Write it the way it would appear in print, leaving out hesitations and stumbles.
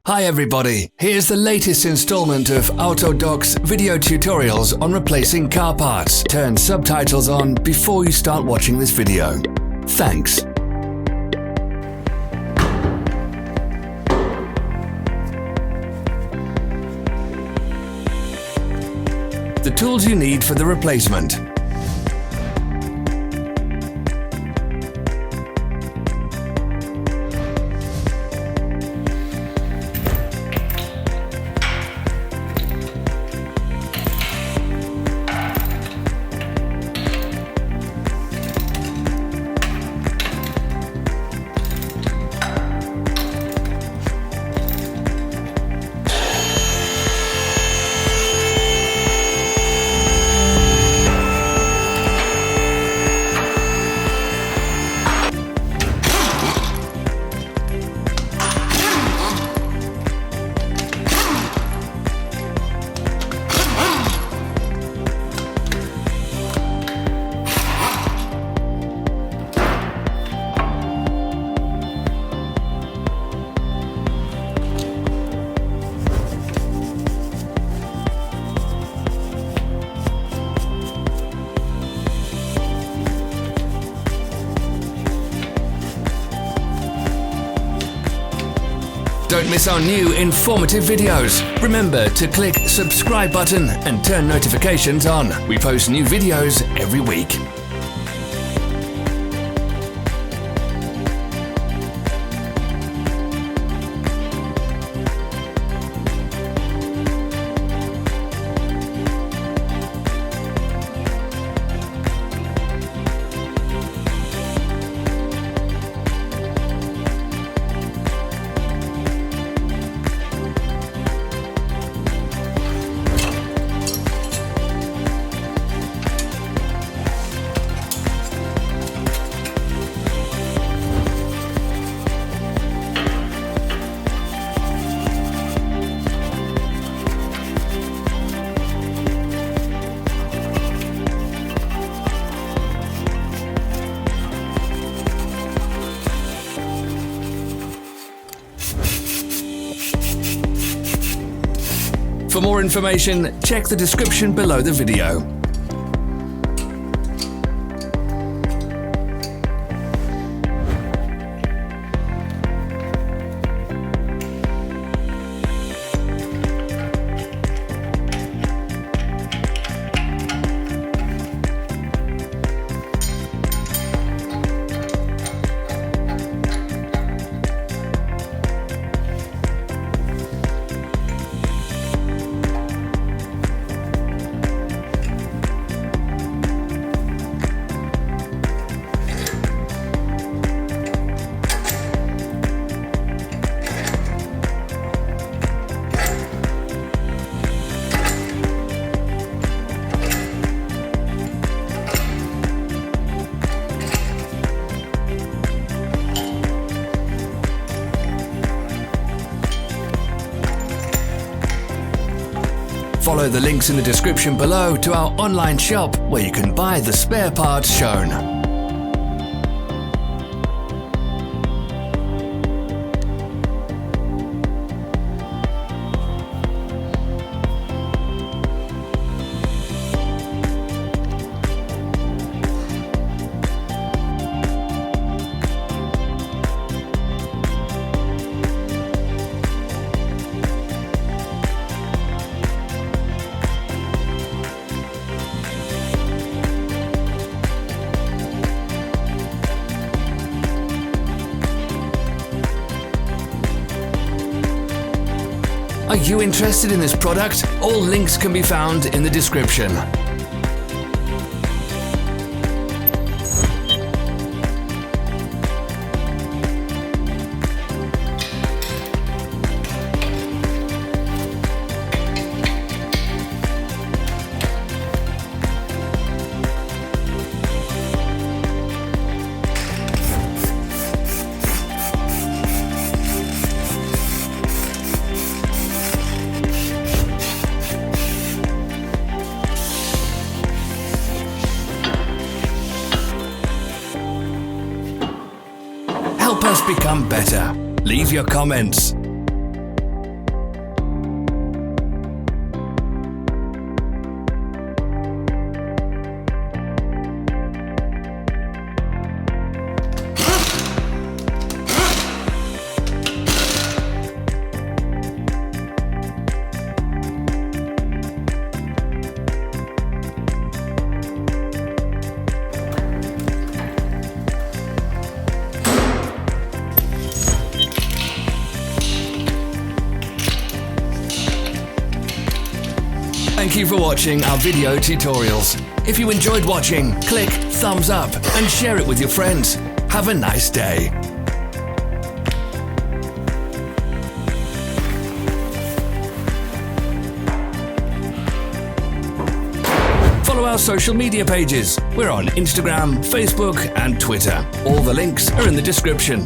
Hi everybody, here's the latest installment of Autodoc's video tutorials on replacing car parts. Turn subtitles on before you start watching this video. Thanks. The tools you need for the replacement. Don't miss our new informative videos. Remember to click subscribe button and turn notifications on. We post new videos every week. For more information, check the description below the video. Follow the links in the description below to our online shop where you can buy the spare parts shown. Are you interested in this product? All links can be found in the description. Help us become better. Leave your comments. Thank you for watching our video tutorials. If you enjoyed watching, click thumbs up and share it with your friends. Have a nice day. Follow our social media pages. We're on Instagram, Facebook, and Twitter. All the links are in the description.